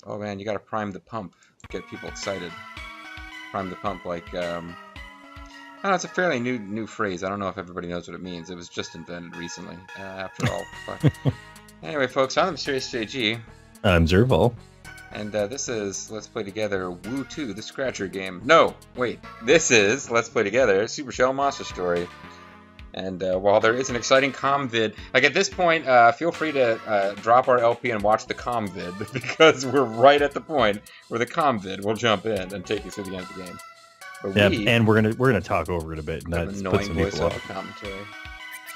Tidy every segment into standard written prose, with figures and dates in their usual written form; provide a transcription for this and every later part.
Oh man, you gotta prime the pump. Get people excited. Prime the pump like, I don't know, it's a fairly new phrase. I don't know if everybody knows what it means. It was just invented recently, after all. But anyway, folks, I'm the Mysterious JG. I'm Zerval. And this is Let's Play Together Woo 2, the Scratcher game. No, wait. This is Let's Play Together Super Shell Monster Story. And while there is an exciting comm vid, like at this point, feel free to drop our LP and watch the comm vid, because we're right at the point where the comm vid will jump in and take you through the end of the game. But yeah, and we're gonna talk over it a bit, and that's put some people off. Commentary.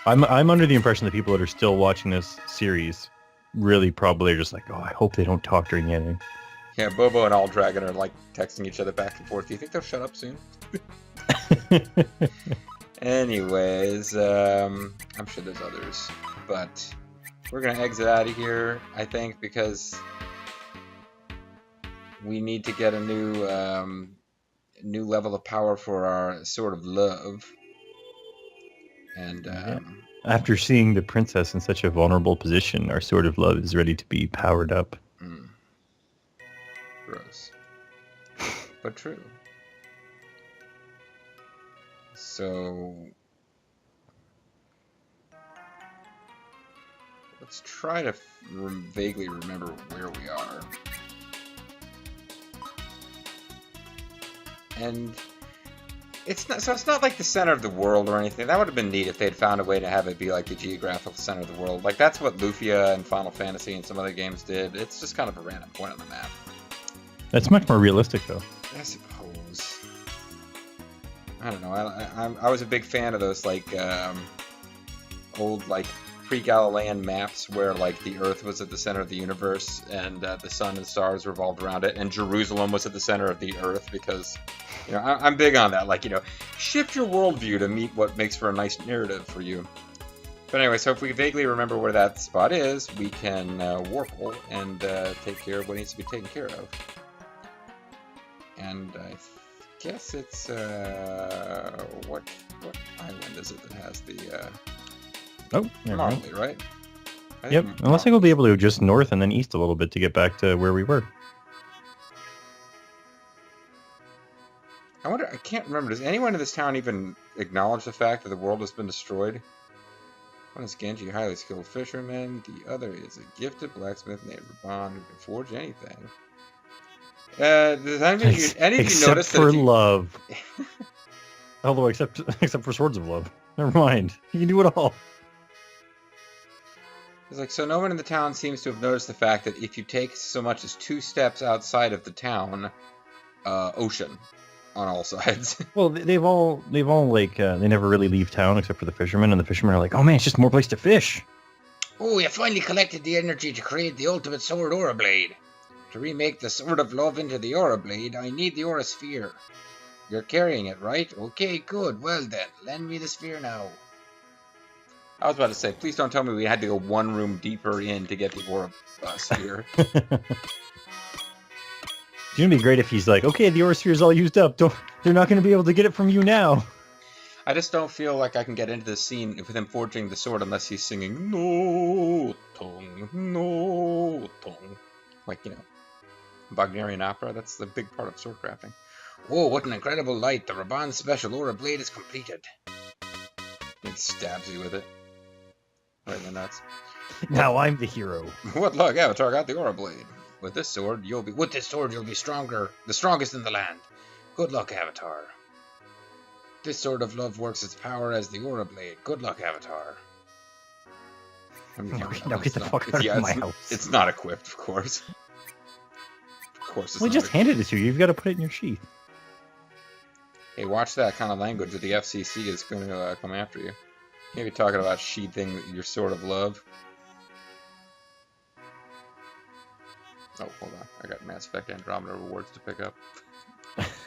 I'm under the impression that people that are still watching this series really probably are just like, oh, I hope they don't talk during the ending. Yeah, Bobo and All Dragon are like texting each other back and forth. Do you think they'll shut up soon? Anyways, I'm sure there's others, but we're gonna exit out of here, I think, because we need to get a new level of power for our Sword of Love. And after seeing the princess in such a vulnerable position, our Sword of Love is ready to be powered up. Gross, but true. So let's try to vaguely remember where we are. And it's not like the center of the world or anything. That would have been neat if they'd found a way to have it be like the geographical center of the world. Like that's what Lufia and Final Fantasy and some other games did. It's just kind of a random point on the map. That's much more realistic, though. I suppose. I don't know. I was a big fan of those like old like pre-Galilean maps where like the Earth was at the center of the universe and the sun and stars revolved around it, and Jerusalem was at the center of the Earth, because you know I'm big on that. Like, you know, shift your worldview to meet what makes for a nice narrative for you. But anyway, so if we vaguely remember where that spot is, we can warple and take care of what needs to be taken care of. And I guess it's what island is it that has the Marley, right? Yep. Unless I will be able to go just north and then east a little bit to get back to where we were. I wonder. I can't remember. Does anyone in this town even acknowledge the fact that the world has been destroyed? One is Genji, a highly skilled fisherman. The other is a gifted blacksmith named Raban who can forge anything. Does any of you notice that for love? Although except for Swords of Love. Never mind. You can do it all. It's like, so no one in the town seems to have noticed the fact that if you take so much as 2 steps outside of the town, ocean on all sides. Well, they've all like they never really leave town except for the fishermen, and the fishermen are like, oh man, it's just more place to fish. Oh, you finally collected the energy to create the ultimate sword Aura Blade. To remake the Sword of Love into the Aura Blade, I need the Aura Sphere. You're carrying it, right? Okay, good. Well then, lend me the sphere now. I was about to say, please don't tell me we had to go one room deeper in to get the Aura Sphere. It's gonna be great if he's like, okay, the Aura Sphere is all used up. They're not gonna be able to get it from you now. I just don't feel like I can get into this scene with him forging the sword unless he's singing no tongue, no tongue. Like, you know, Wagnerian opera. That's the big part of sword crafting. Whoa, what an incredible light. The Raban Special Aura Blade is completed. It stabs you with it. Right in the nuts. Now I'm the hero. What luck, Avatar got the Aura Blade. With this sword, you'll be stronger, the strongest in the land. Good luck, Avatar. This Sword of Love works its power as the Aura Blade. Good luck, Avatar. Now get the fuck out of my house. It's not equipped, of course. Of course it's not. We just handed it to you. You've got to put it in your sheath. Hey, watch that kind of language, or the FCC is going to come after you. Maybe talking about sheathing your Sword of Love. Oh, hold on. I got Mass Effect Andromeda rewards to pick up.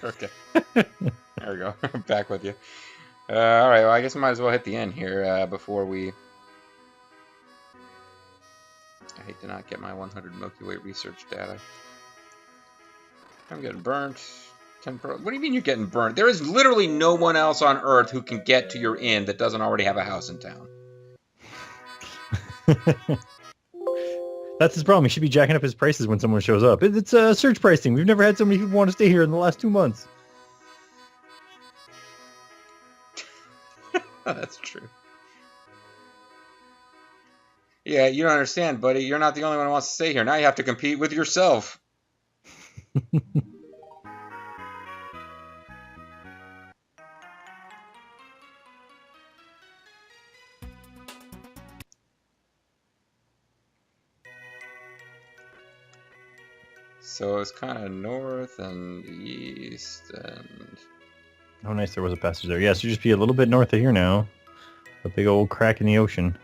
Okay. There we go. I'm back with you. Alright, well, I guess I might as well hit the end here before we... I hate to not get my 100 Milky Way research data. I'm getting burnt. What do you mean you're getting burnt? There is literally no one else on Earth who can get to your inn that doesn't already have a house in town. That's his problem. He should be jacking up his prices when someone shows up. It's surge pricing. We've never had so many people want to stay here in the last 2 months. That's true. Yeah, you don't understand, buddy. You're not the only one who wants to stay here. Now you have to compete with yourself. So it's kind of north and east and... Oh, nice. There was a passage there. Yes, you just be a little bit north of here now. A big old crack in the ocean.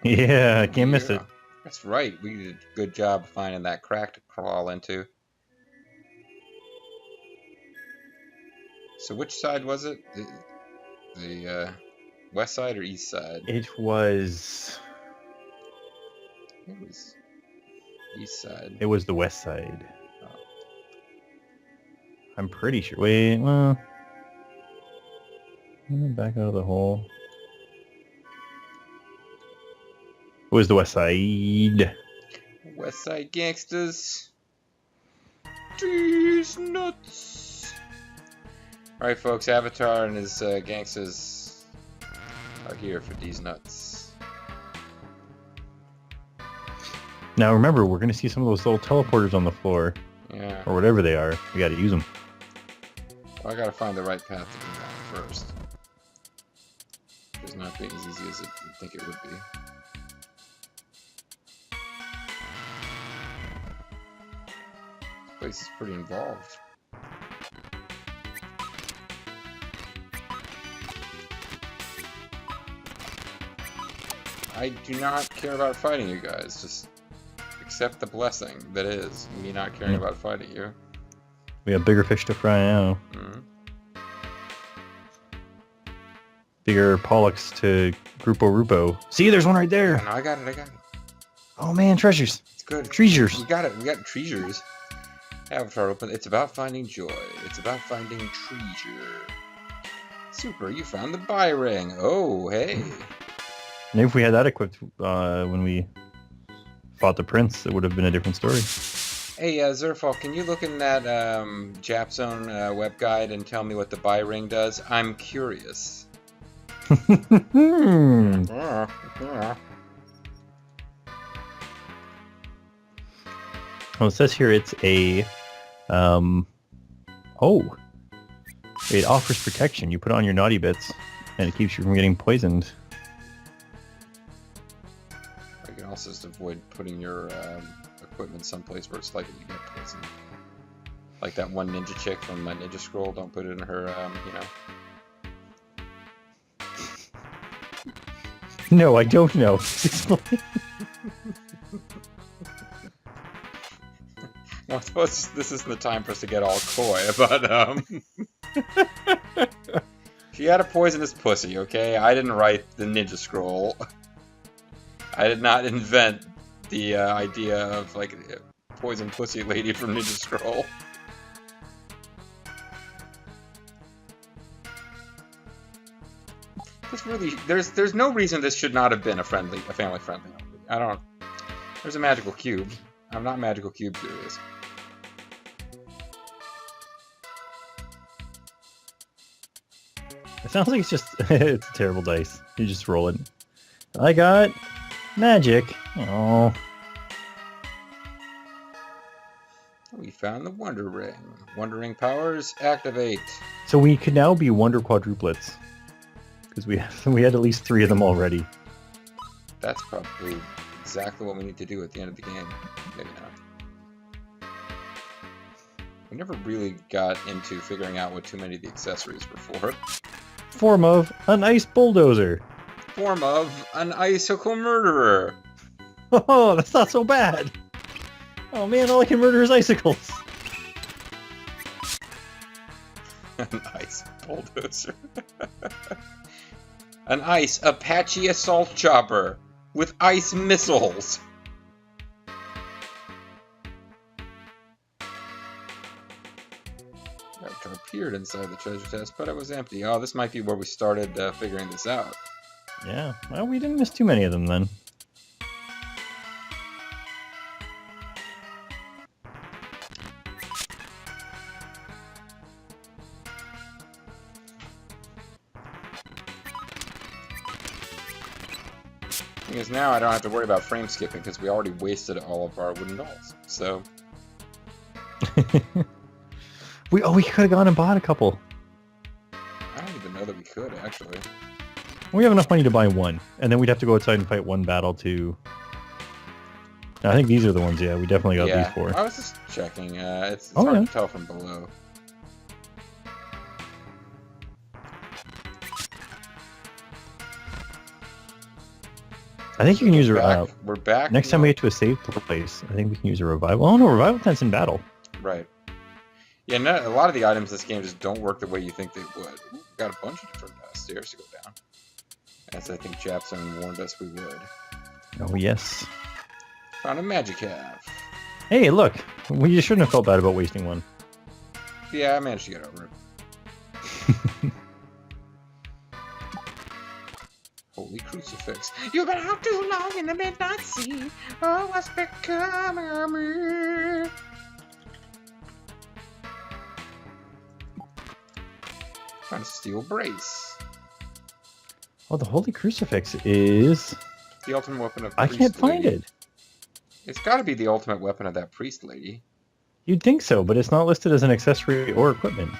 Yeah, I can't miss it. That's right. We did a good job finding that crack to crawl into. So which side was it? The west side or east side? It was... It was east side. It was the west side. Oh. I'm pretty sure. Wait, well... Let me back out of the hole. It was the west side. West side gangsters. These nuts. Alright, folks. Avatar and his gangsters are here for these nuts. Now remember, we're going to see some of those little teleporters on the floor. Yeah. Or whatever they are. We got to use them. Well, I gotta find the right path to do that first. It's not being as easy as you think it would be. This place is pretty involved. I do not care about fighting you guys. Just accept the blessing that is me not caring about fighting you. We have bigger fish to fry now. Mm-hmm. Bigger pollux to Grupo Rupo. See, there's one right there. No, I got it. Oh man, treasures. It's good. Treasures. We got it. We got treasures. Avatar open. It's about finding joy. It's about finding treasure. Super, you found the buy ring. Oh, hey. Maybe if we had that equipped when we fought the prince, it would have been a different story. Hey, Zerfall, can you look in that Jap Zone web guide and tell me what the buy ring does? I'm curious. Well, it says here it's a, oh, it offers protection. You put it on your naughty bits, and it keeps you from getting poisoned. You can also just avoid putting your equipment someplace where it's likely to get poisoned. Like that one ninja chick from my Ninja Scroll. Don't put it in her, you know. No, I don't know. Explain. Well, I suppose this isn't the time for us to get all coy, but she had a poisonous pussy, okay? I didn't write the Ninja Scroll. I did not invent the idea of, like, a poison pussy lady from Ninja Scroll. This really, there's no reason this should not have been a family friendly. I don't. There's a magical cube. I'm not magical cube curious. It sounds like it's just it's a terrible dice. You just roll it. I got magic. Oh. We found the Wonder Ring. Wonder Ring powers activate. So we could now be Wonder Quadruplets. Because we had at least 3 of them already. That's probably exactly what we need to do at the end of the game. Maybe not. We never really got into figuring out what too many of the accessories were for. Form of an ice bulldozer. Form of an icicle murderer. Oh, that's not so bad. Oh man, all I can murder is icicles. An ice bulldozer. An ice Apache assault chopper with ice missiles. Avatar appeared inside the treasure chest, but it was empty. Oh, this might be where we started figuring this out. Yeah, well, we didn't miss too many of them then. Because now I don't have to worry about frame skipping because we already wasted all of our wooden dolls. So we could have gone and bought a couple. I don't even know that we could actually. We have enough money to buy one, and then we'd have to go outside and fight one battle to... I think these are the ones, yeah. We definitely got these four. I was just checking. It's Oh, hard yeah. to tell from below. I think you can use a... We're back. next time we get to a safe place, I think we can use a revival. Oh no, revival tent's in battle. Right. Yeah, a lot of the items in this game just don't work the way you think they would. Ooh, got a bunch of different stairs to go down. As I think Japson warned us we would. Oh yes. Found a magic half. Hey, look! We just shouldn't have felt bad about wasting one. Yeah, I managed to get over it. Holy crucifix. You've been out too long in the midnight sea. Oh, what's become of me? Found a steel brace. Oh, the Holy Crucifix is... The ultimate weapon of I priest can't find lady. it. It's got to be the ultimate weapon of that priest lady. You'd think so, but it's not listed as an accessory or equipment.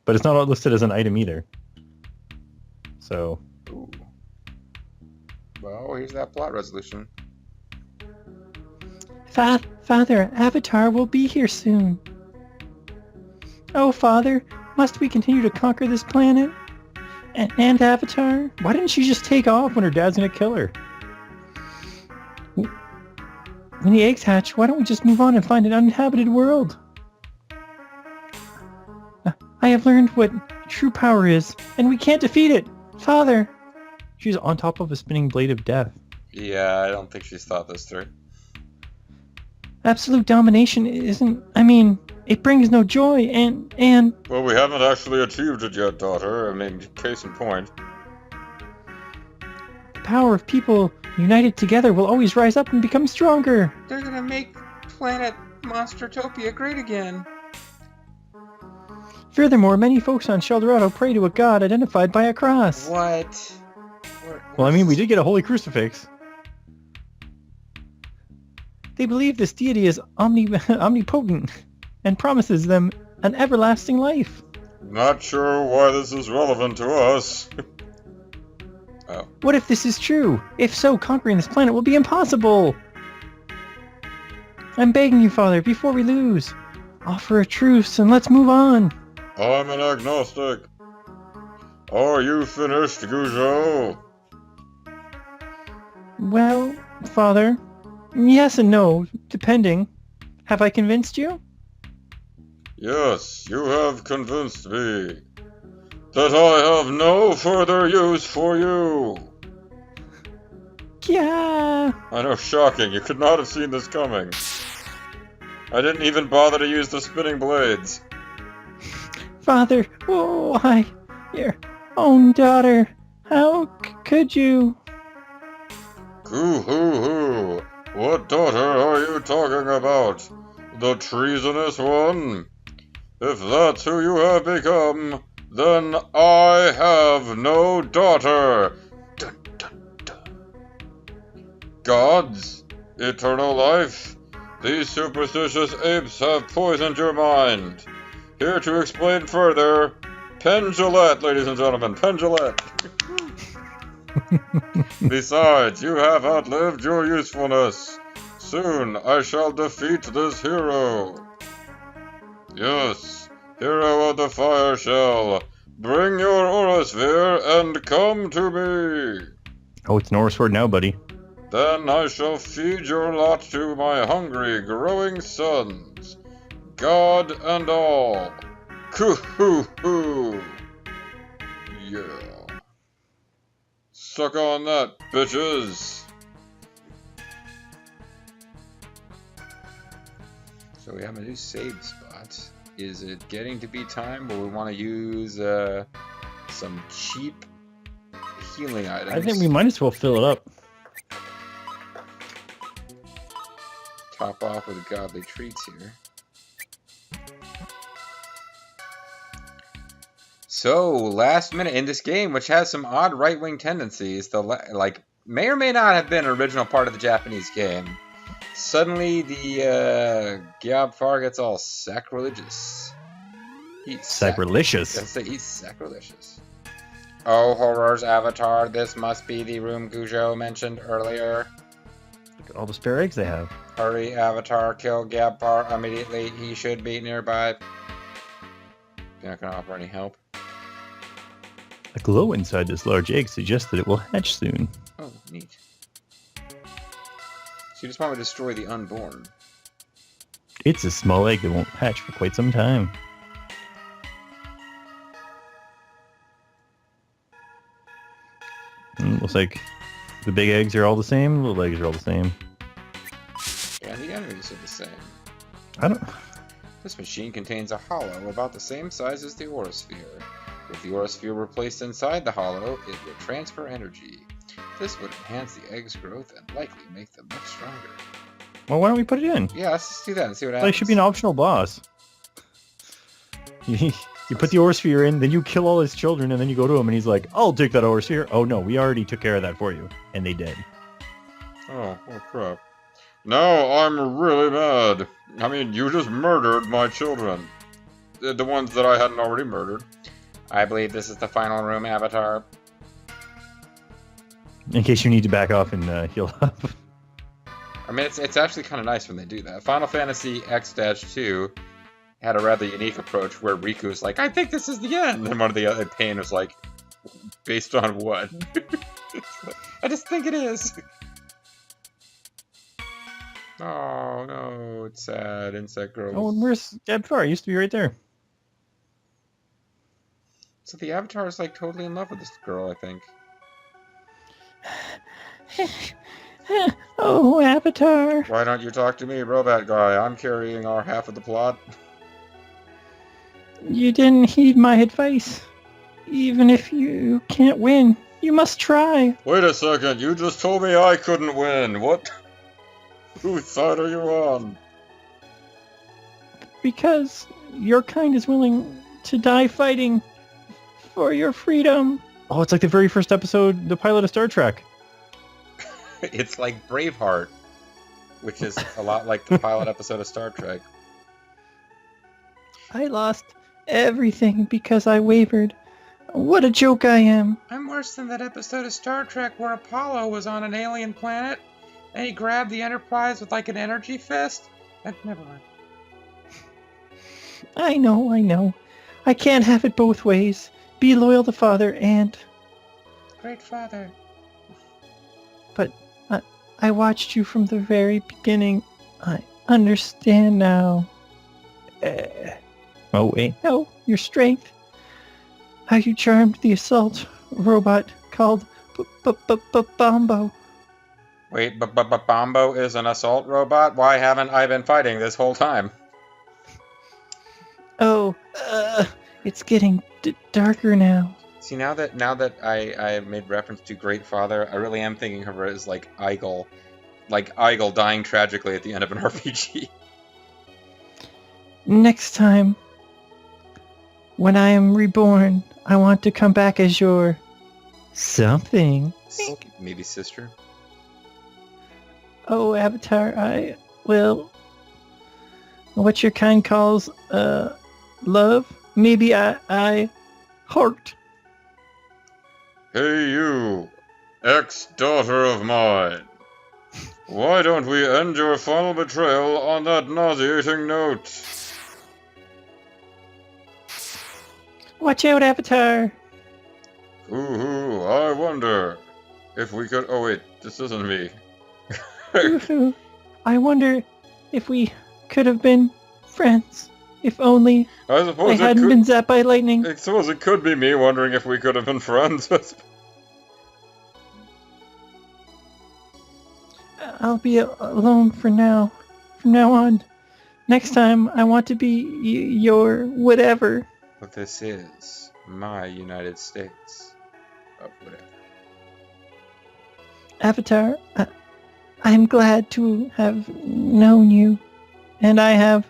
But it's not listed as an item either. So... Ooh. Well, here's that plot resolution. Father, Avatar will be here soon. Oh, Father, must we continue to conquer this planet? And Avatar? Why didn't she just take off when her dad's gonna kill her? When the eggs hatch, why don't we just move on and find an uninhabited world? I have learned what true power is, and we can't defeat it! Father! She's on top of a spinning blade of death. Yeah, I don't think she's thought this through. Absolute domination isn't... I mean, it brings no joy, and... Well, we haven't actually achieved it yet, daughter. I mean, case in point. The power of people united together will always rise up and become stronger. They're gonna make planet Monstertopia great again. Furthermore, many folks on Sheldorado pray to a god identified by a cross. What? Well, I mean, we did get a holy crucifix. They believe this deity is omnipotent and promises them an everlasting life. Not sure why this is relevant to us. Oh. What if this is true? If so, conquering this planet will be impossible. I'm begging you, Father, before we lose, offer a truce and let's move on. I'm an agnostic. Are you finished, Guzhou? Well, Father, yes and no, depending. Have I convinced you? Yes, you have convinced me that I have no further use for you. Yeah. I know, shocking. You could not have seen this coming. I didn't even bother to use the spinning blades. Father, why? Your own daughter. How could you? Goo-hoo-hoo. What daughter are you talking about? The treasonous one? If that's who you have become, then I have no daughter. Dun, dun, dun. Gods, eternal life, these superstitious apes have poisoned your mind. Here to explain further, Penn Jillette, ladies and gentlemen, Penn Jillette. Besides, you have outlived your usefulness. Soon I shall defeat this hero. Yes, hero of the fire shell, bring your Orosphere and come to me. Oh, it's an Aura Sword now, buddy. Then I shall feed your lot to my hungry, growing sons, God and all. Coo-hoo-hoo. Yeah. Suck on that, bitches. So we have a new save spot. Is it getting to be time where we want to use some cheap healing items? I think we might as well fill it up. Top off with godly treats here. So, last minute in this game, which has some odd right-wing tendencies, may or may not have been an original part of the Japanese game. Suddenly, the Gyab Far gets all sacrilegious. Sacrilegious. He's sacrilegious. Oh, horrors, Avatar! This must be the room Gujo mentioned earlier. Look at all the spare eggs they have. Hurry, Avatar! Kill Gyab Far immediately. He should be nearby. You're not gonna offer any help. A glow inside this large egg suggests that it will hatch soon. Oh, neat. So you just want to destroy the unborn. It's a small egg that won't hatch for quite some time. Looks like the big eggs are all the same, little eggs are all the same. Yeah, the enemies are the same. I don't... This machine contains a hollow about the same size as the Orosphere. If the Orosphere were placed inside the hollow, it would transfer energy. This would enhance the egg's growth and likely make them much stronger. Well, why don't we put it in? Yeah, let's just do that and see what happens. It should be an optional boss. You put the Orosphere in, then you kill all his children, and then you go to him and he's like, I'll take that Orosphere. Oh no, we already took care of that for you. And they did. Oh crap. No, I'm really mad. I mean, you just murdered my children. The ones that I hadn't already murdered. I believe this is the final room, Avatar. In case you need to back off and heal up. I mean, it's actually kind of nice when they do that. Final Fantasy X-2 had a rather unique approach where Riku's like, I think this is the end. And one of the other Pain was like, based on what? I just think it is. Oh, no, it's sad. Insect Girl. Oh, and where's Gyab Far? Used to be right there. So the Avatar is like totally in love with this girl, I think. Oh, Avatar. Why don't you talk to me, robot guy? I'm carrying our half of the plot. You didn't heed my advice. Even if you can't win, you must try. Wait a second, you just told me I couldn't win. What? Whose side are you on? Because your kind is willing to die fighting for your freedom. Oh, it's like the very first episode, the pilot of Star Trek. It's like Braveheart, which is a lot like the pilot episode of Star Trek. I lost everything because I wavered. What a joke I am. I'm worse than that episode of Star Trek where Apollo was on an alien planet and he grabbed the Enterprise with like an energy fist. Never mind. I know. I can't have it both ways. Be loyal to Father and... Great Father. But I watched you from the very beginning. I understand now. Oh wait, no, your strength. How you charmed the assault robot called Bombo. Wait, but Bombo is an assault robot? Why haven't I been fighting this whole time? Oh, it's getting darker now. See, now that I made reference to Great Father, I really am thinking of her as like Eigel dying tragically at the end of an RPG. Next time, when I am reborn, I want to come back as your something. Maybe sister. Oh, Avatar, I will. What your kind calls love. Maybe I heart. Hey you, ex-daughter of mine. Why don't we end your final betrayal on that nauseating note? Watch out, Avatar. Ooh, I wonder if we could... Oh wait, this isn't me. Ooh, I wonder if we could have been friends. If only I hadn't been zapped by lightning. I suppose it could be me wondering if we could have been friends. I'll be alone for now. From now on. Next time, I want to be your whatever. But this is my United States of whatever. Avatar, I'm glad to have known you. And I have...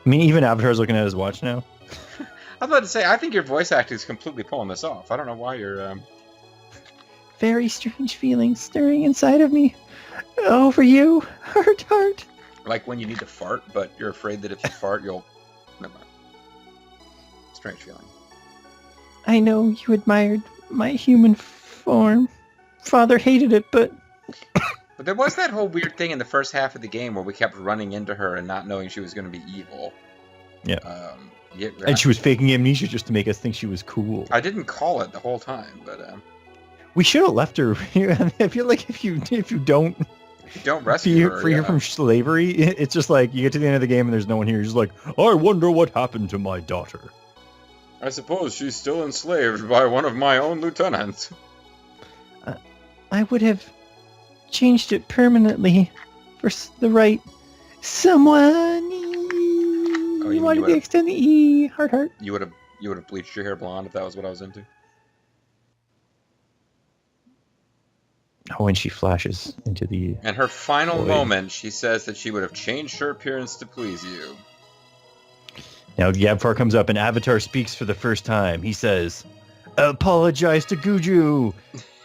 I mean, even Avatar's looking at his watch now. was about to say, I think your voice acting is completely pulling this off. I don't know why you're. Very strange feelings stirring inside of me. Over you, heart. Like when you need to fart, but you're afraid that if you fart, you'll. Never mind. Strange feeling. I know you admired my human form. Father hated it, but But there was that whole weird thing in the first half of the game where we kept running into her and not knowing she was going to be evil. Yeah. Yeah, and she was faking amnesia just to make us think she was cool. I didn't call it the whole time, but we should have left her. I feel like if you don't rescue free her from slavery, it's just like you get to the end of the game and there's no one here. You're just like, I wonder what happened to my daughter. I suppose she's still enslaved by one of my own lieutenants. I would have changed it permanently for the right someone. Oh, you wanted to extend the E, heart. You would have bleached your hair blonde if that was what I was into. Oh, and she flashes into the. And her final moment, she says that she would have changed her appearance to please you. Now Gyab Far comes up and Avatar speaks for the first time. He says, "Apologize to Guju."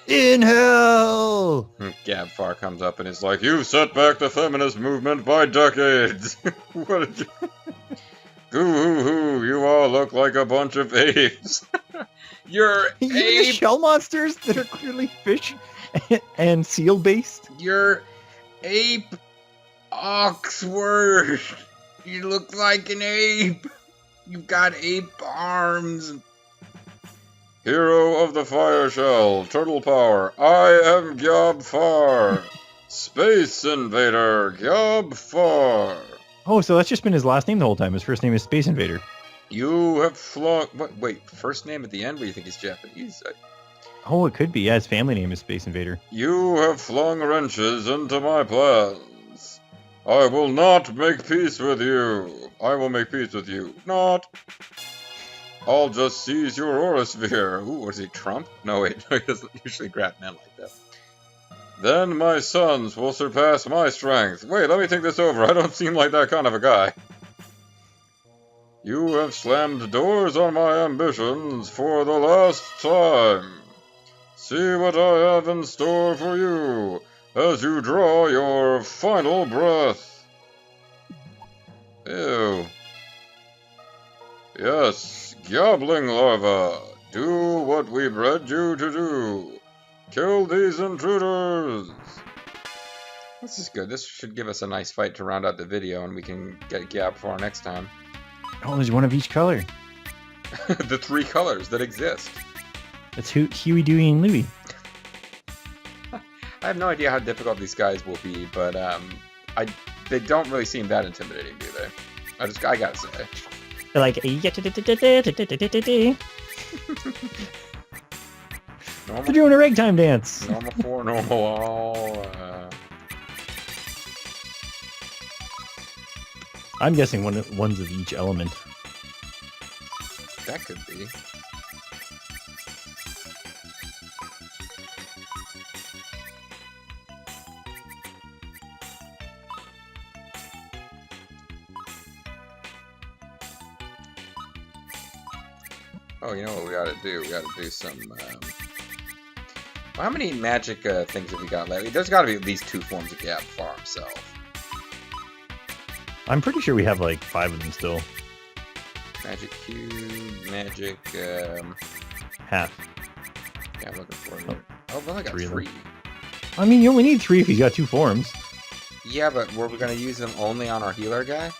In hell! Gyab Far comes up and is like, "You've set back the feminist movement by decades." What did you... Goo-hoo-hoo, you all look like a bunch of apes. You're the shell monsters that are clearly fish and seal based. You're ape Oxford. You look like an ape. You've got ape arms. Hero of the fire shell, turtle power. I am Gyab Far. Space invader, Gyab Far. Oh, so that's just been his last name the whole time. His first name is Space Invader. You have flung... Wait, first name at the end? What do you think he's Japanese? Oh, it could be. Yeah, his family name is Space Invader. You have flung wrenches into my plans. I will not make peace with you. I will make peace with you. Not. I'll just seize your aurasphere. Ooh, was he Trump? No, wait. He doesn't usually grab men like that. Then my sons will surpass my strength. Wait, let me think this over. I don't seem like that kind of a guy. You have slammed doors on my ambitions for the last time. See what I have in store for you as you draw your final breath. Ew. Yes, gobbling larva, do what we bred you to do. Kill these intruders. This is good. This should give us a nice fight to round out the video, and we can get Gyab Far next time. Oh, there's one of each color. The 3 colors that exist. That's Huey, Dewey, and Louie. I have no idea how difficult these guys will be, but they don't really seem that intimidating, do they? I gotta say. They're like, they're doing a ragtime dance. Normal 4, normal all. I'm guessing ones of each element. That could be. Oh, you know what we gotta do? We gotta do some, how many magic things have we got lately? There's gotta be at least 2 forms of Gyab Far himself. I'm pretty sure we have like 5 of them still. Magic cube, magic, half. Yeah, I'm looking for it. Oh, well, I got 3. I mean, you only need 3 if he's got 2 forms. Yeah, but were we gonna use them only on our healer guy?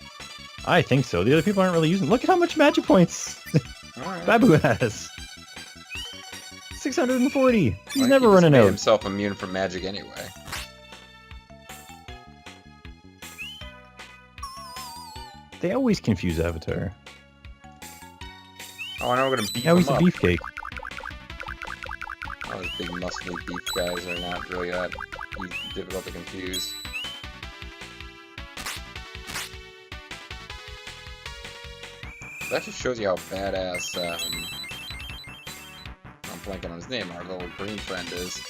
I think so. The other people aren't really using. Look at how much magic points Right. Babu has. 640. He's Like, never he running made out. himself immune from magic anyway. They always confuse Avatar. Oh, I know we're gonna beat Now him he's a up. beefcake. All those big muscly beef guys are not really that difficult to confuse. That just shows you how badass, I'm blanking on his name, our little green friend is.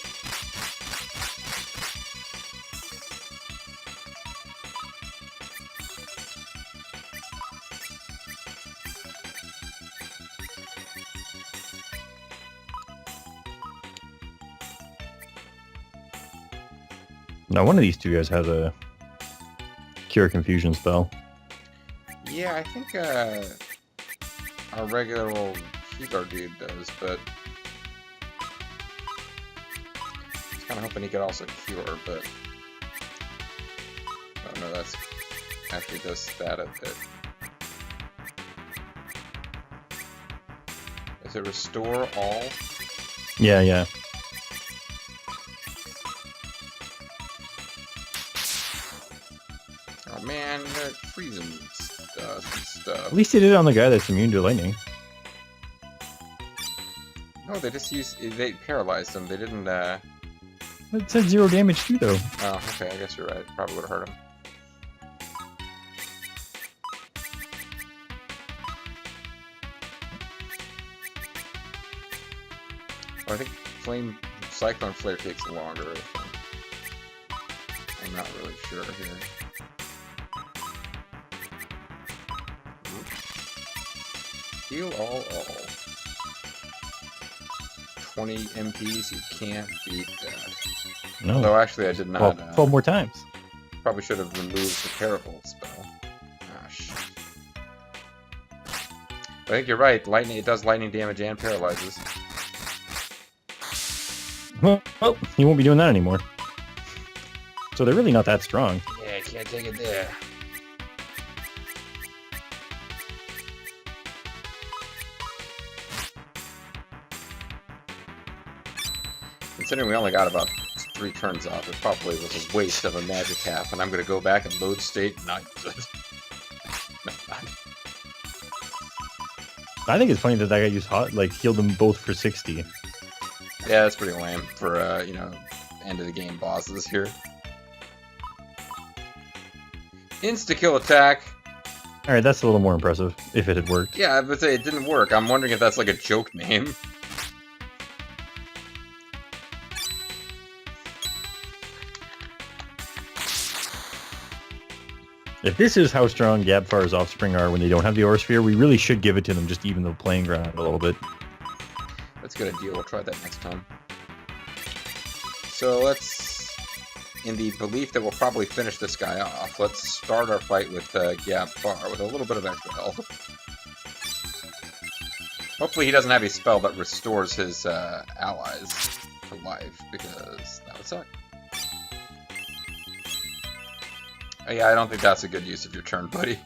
Now, one of these two guys has a Cure Confusion spell. Yeah, I think our regular old healer dude does, but I was kind of hoping he could also cure, but oh no, that's actually does that a bit. Does it restore all? Yeah, yeah. Oh man, they're freezing stuff. At least they did it on the guy that's immune to lightning. No, they paralyzed him. They didn't, It said 0 damage too, though. Oh, okay, I guess you're right. Probably would have hurt him. Oh, I think Cyclone Flare takes longer, I think. I'm not really sure here. Heal all. 20 MPs, you can't beat that. No. Although actually I did not. Well, 12 more times. Probably should have removed the Parable spell. Ah, shit. I think you're right. It does lightning damage and paralyzes. Well, you won't be doing that anymore. So they're really not that strong. Yeah, I can't take it there. Considering we only got about 3 turns off, it probably was a waste of a magic half, and I'm going to go back and load state and not use it. No, not. I think it's funny that guy used healed them both for 60. Yeah, that's pretty lame for, end of the game bosses here. Insta-kill attack. Alright, that's a little more impressive, if it had worked. Yeah, I would say it didn't work. I'm wondering if that's like a joke name. If this is how strong Gyab Far's offspring are when they don't have the Aura Sphere, we really should give it to them, just even the playing ground a little bit. That's a good idea. We'll try that next time. So let's, in the belief that we'll probably finish this guy off, let's start our fight with Gyab Far with a little bit of extra health. Hopefully he doesn't have a spell that restores his allies to life, because that would suck. Yeah, I don't think that's a good use of your turn, buddy.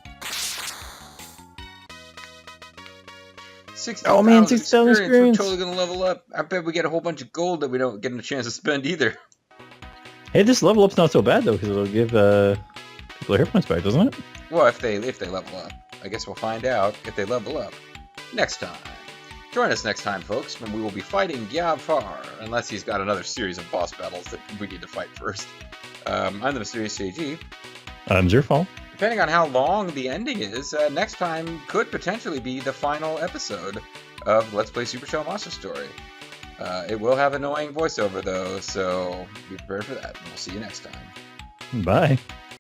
60,000 oh man, 6,000 experience. We're totally gonna level up. I bet we get a whole bunch of gold that we don't get a chance to spend either. Hey, this level up's not so bad though, because it'll give people hit points back, doesn't it? Well, if they level up, I guess we'll find out if they level up next time. Join us next time, folks, when we will be fighting Gyab Far, unless he's got another series of boss battles that we need to fight first. I'm the Mysterious JG. I'm Zerfall. Depending on how long the ending is, next time could potentially be the final episode of Let's Play Super Show Monster Story. It will have annoying voiceover, though, so be prepared for that. We'll see you next time. Bye.